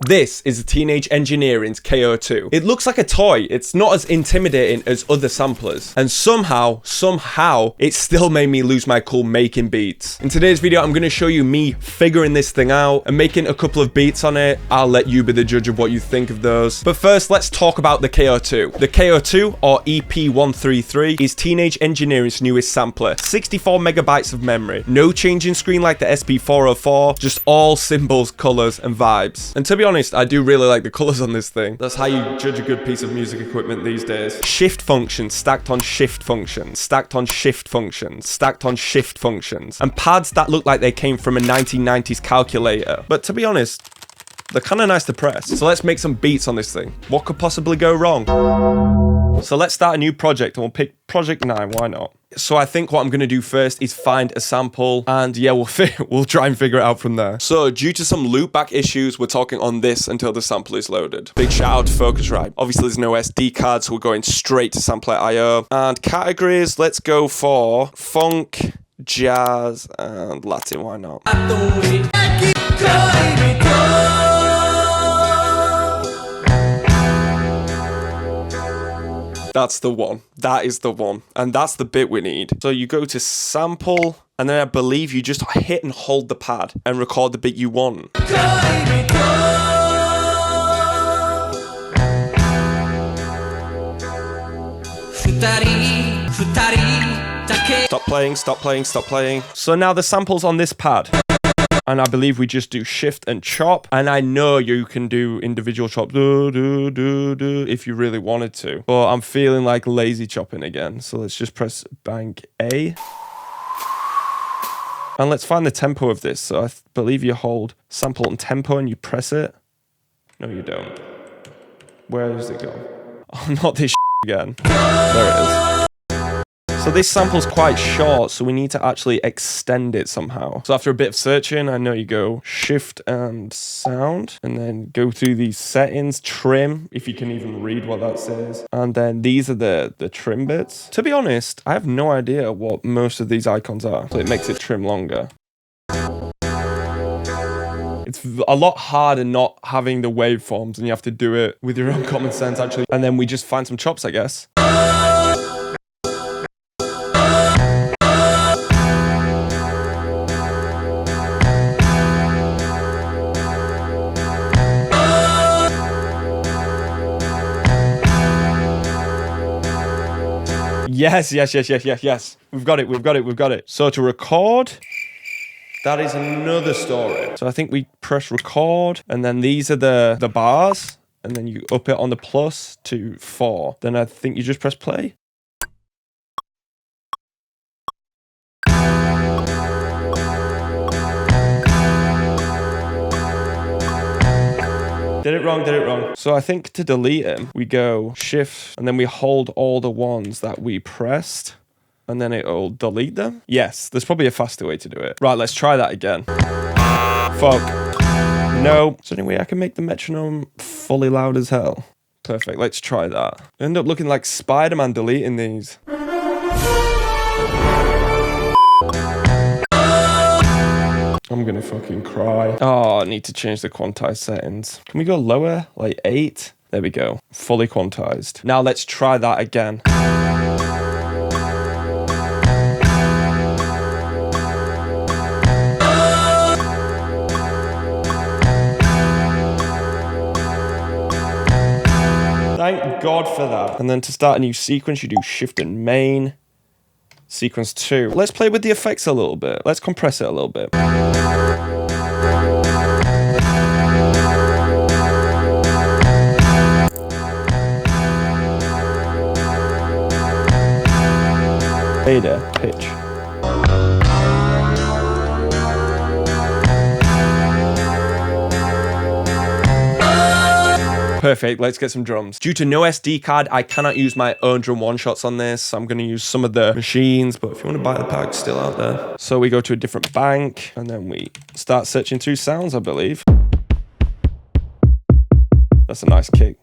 This is a Teenage Engineering's KO2. It looks like a toy. It's not as intimidating as other samplers. And somehow, it still made me lose my cool making beats. In today's video, I'm going to show you me figuring this thing out and making a couple of beats on it. I'll let you be the judge of what you think of those. But first, let's talk about the KO2. The KO2, or EP133, is Teenage Engineering's newest sampler. 64 megabytes of memory. No changing screen like the SP404, just all symbols, colors, and vibes. And to be honest, I do really like the colors on this thing. That's how you judge a good piece of music equipment these days. Shift functions stacked on shift functions, stacked on shift functions, stacked on shift functions, and pads that look like they came from a 1990s calculator. But to be honest, they're kind of nice to press. So let's make some beats on this thing. What could possibly go wrong? So let's start a new project and we'll pick Project 9, why not? So I think what I'm going to do first is find a sample and yeah, we'll try and figure it out from there. So due to some loopback issues, we're talking on this until the sample is loaded. Big shout out to Focusrite. Obviously there's no SD card, so we're going straight to sampler.io. And categories, let's go for funk, jazz, and Latin, why not? That's the one. That is the one. And that's the bit we need. So you go to sample, and then I believe you just hit and hold the pad and record the bit you want. Stop playing, stop playing, stop playing. So now the sample's on this pad. And I believe we just do shift and chop. And I know you can do individual chops if you really wanted to. But I'm feeling like lazy chopping again. So let's just press bank A. And let's find the tempo of this. So I believe you hold sample and tempo and you press it. No, you don't. Where does it go? Oh, not this again. There it is. So this sample's quite short, so we need to actually extend it somehow. So after a bit of searching, I know you go shift and sound, and then go through these settings, trim, if you can even read what that says. And then these are the trim bits. To be honest, I have no idea what most of these icons are, so it makes it trim longer. It's a lot harder not having the waveforms, and you have to do it with your own common sense, actually. And then we just find some chops, I guess. Yes. We've got it. So to record, that is another story. So I think we press record, and then these are the bars, and then you up it on the plus to 4. Then I think you just press play. Did it wrong. So I think to delete him, we go shift, and then we hold all the ones that we pressed, and then it'll delete them. Yes, there's probably a faster way to do it. Right, let's try that again. Fuck. No. Is there any way I can make the metronome fully loud as hell? Perfect, let's try that. I end up looking like Spider-Man deleting these. I'm gonna fucking cry. Oh, I need to change the quantized settings. Can we go lower? Like 8? There we go. Fully quantized. Now let's try that again. Thank God for that. And then to start a new sequence, you do shift and main. Sequence 2. Let's play with the effects a little bit. Let's compress it a little bit. Fader, pitch. Perfect, let's get some drums. Due to no SD card, I cannot use my own drum one-shots on this. So I'm going to use some of the machines, but if you want to buy the pack, still out there. So we go to a different bank, and then we start searching through sounds, I believe. That's a nice kick.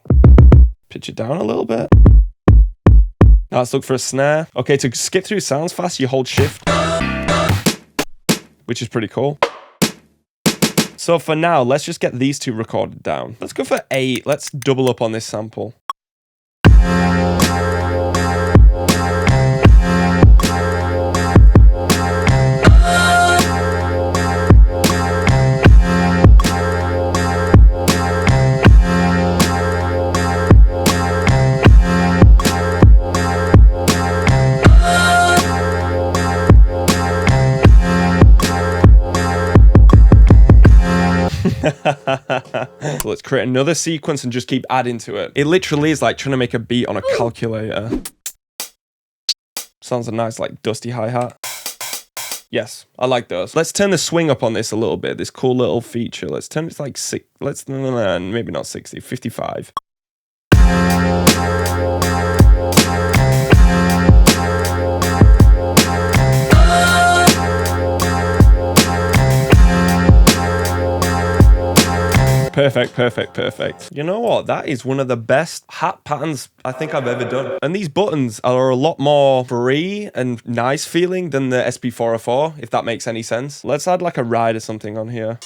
Pitch it down a little bit. Now let's look for a snare. Okay, to skip through sounds fast, you hold shift, which is pretty cool. So for now, let's just get these two recorded down. Let's go for 8. Let's double up on this sample. So let's create another sequence and just keep adding to it. It literally is like trying to make a beat on a calculator. Sounds a nice like dusty hi-hat. Yes, I like those. Let's turn the swing up on this a little bit. This cool little feature. Let's turn it to like maybe not 60, 55. Perfect, perfect, perfect. You know what? That is one of the best hat patterns I think I've ever done. And these buttons are a lot more free and nice feeling than the SP404, if that makes any sense. Let's add like a ride or something on here.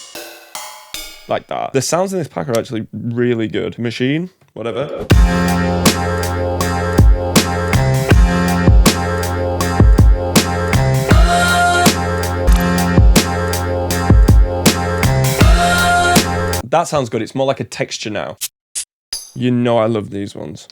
Like that. The sounds in this pack are actually really good. Machine, whatever. That sounds good. It's more like a texture now. You know I love these ones.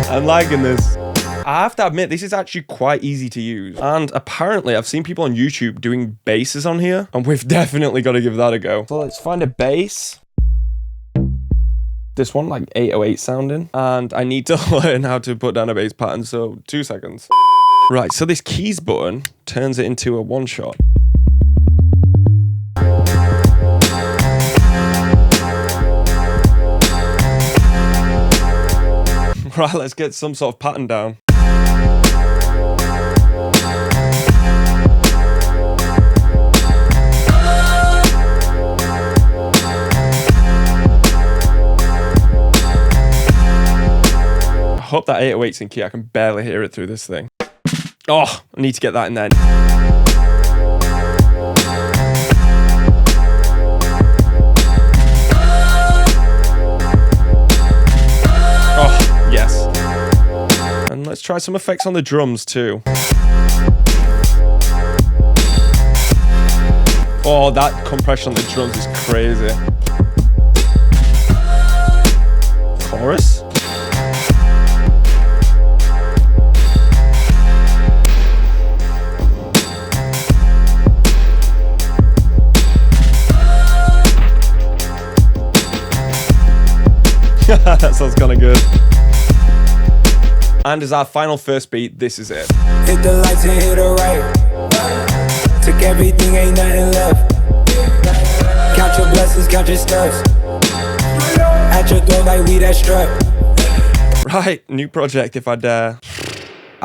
I'm liking this. I have to admit, this is actually quite easy to use. And apparently, I've seen people on YouTube doing basses on here, and we've definitely got to give that a go. So let's find a bass. This one, like 808 sounding. And I need to learn how to put down a bass pattern, so 2 seconds. Right, so this keys button turns it into a one-shot. Right, let's get some sort of pattern down. I hope that 808's in key. I can barely hear it through this thing. Oh, I need to get that in there. Oh, yes. And let's try some effects on the drums too. Oh, that compression on the drums is crazy. Chorus? That sounds kind of good. And as our final first beat, this is it. Hit the lights and hit the right. Took everything, ain't nothing left. Count your blessings, count your steps. At your door like we that strap. Right, new project if I dare.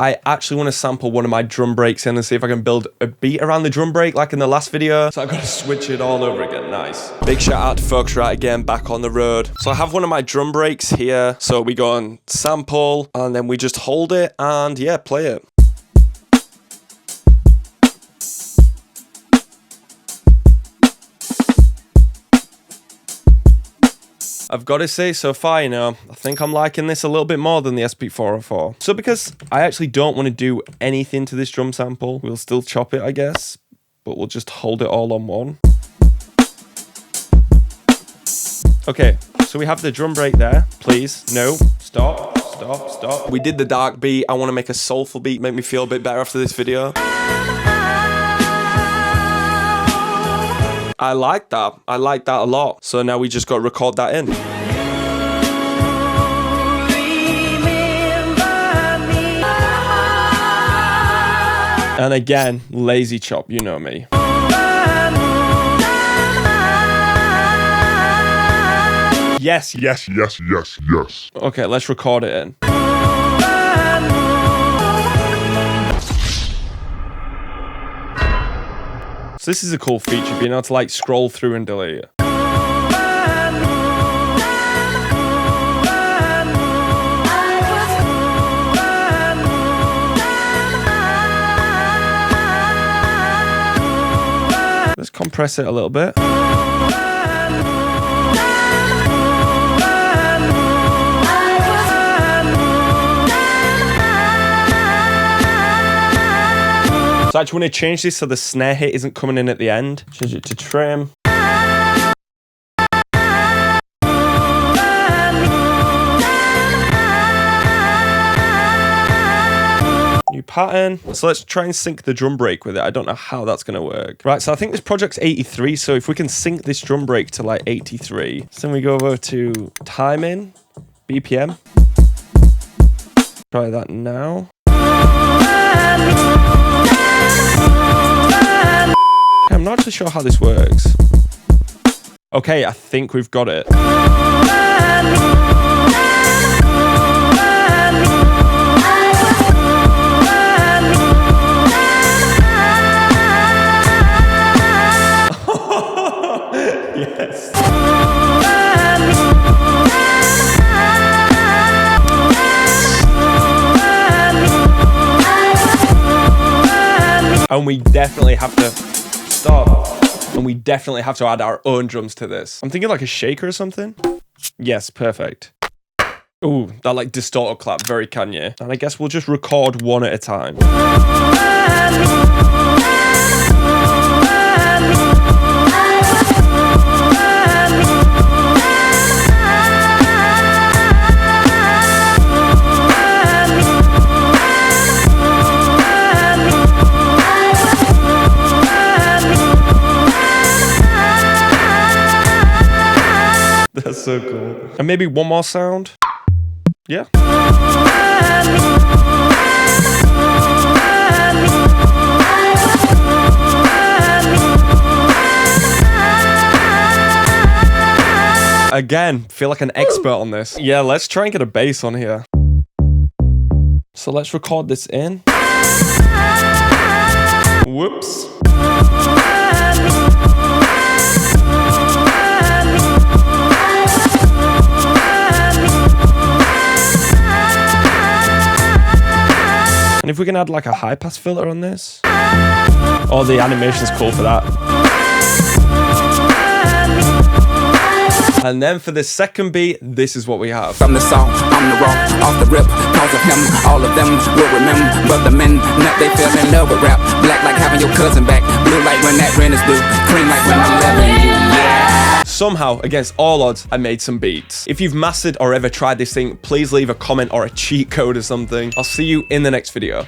I actually want to sample one of my drum breaks in and see if I can build a beat around the drum break like in the last video. So I've got to switch it all over again. Nice. Big shout out to Focusrite again, back on the road. So I have one of my drum breaks here. So we go on sample and then we just hold it and yeah, play it. I've got to say, so far, you know, I think I'm liking this a little bit more than the SP404. So because I actually don't want to do anything to this drum sample, we'll still chop it, I guess, but we'll just hold it all on one. Okay, so we have the drum break there. Please, no, stop, stop, stop. We did the dark beat. I want to make a soulful beat, make me feel a bit better after this video. I like that. I like that a lot. So now we just got to record that in. And again, lazy chop, you know me. Yes, yes, yes, yes, yes. Okay, let's record it in. So So this is a cool feature, being able to like scroll through and delete it. Let's compress it a little bit. So I actually want to change this so the snare hit isn't coming in at the end. Change it to trim. New pattern. So let's try and sync the drum break with it. I don't know how that's going to work. Right, so I think this project's 83. So if we can sync this drum break to like 83. So then we go over to timing, BPM. Try that now. I'm not actually sure how this works. Okay, I think we've got it. Yes. And we definitely have to stop. And we definitely have to add our own drums to this. I'm thinking like a shaker or something. Yes, perfect. Ooh, that like distorted clap, very Kanye. And I guess we'll just record one at a time. That's so cool. And maybe one more sound. Yeah. Again, feel like an expert on this. Yeah, let's try and get a bass on here. So let's record this in. Whoops. And if we can add like a high pass filter on this. Oh, the animation's cool for that. And then for the second beat, this is what we have. From the song, I'm the wrong, off the rip, cause of him, all of them will remember the men that they fell in love with rap. Black like having your cousin back, blue like when that rent is blue, cream like when I'm loving you, yeah. Somehow, against all odds, I made some beats. If you've mastered or ever tried this thing, please leave a comment or a cheat code or something. I'll see you in the next video.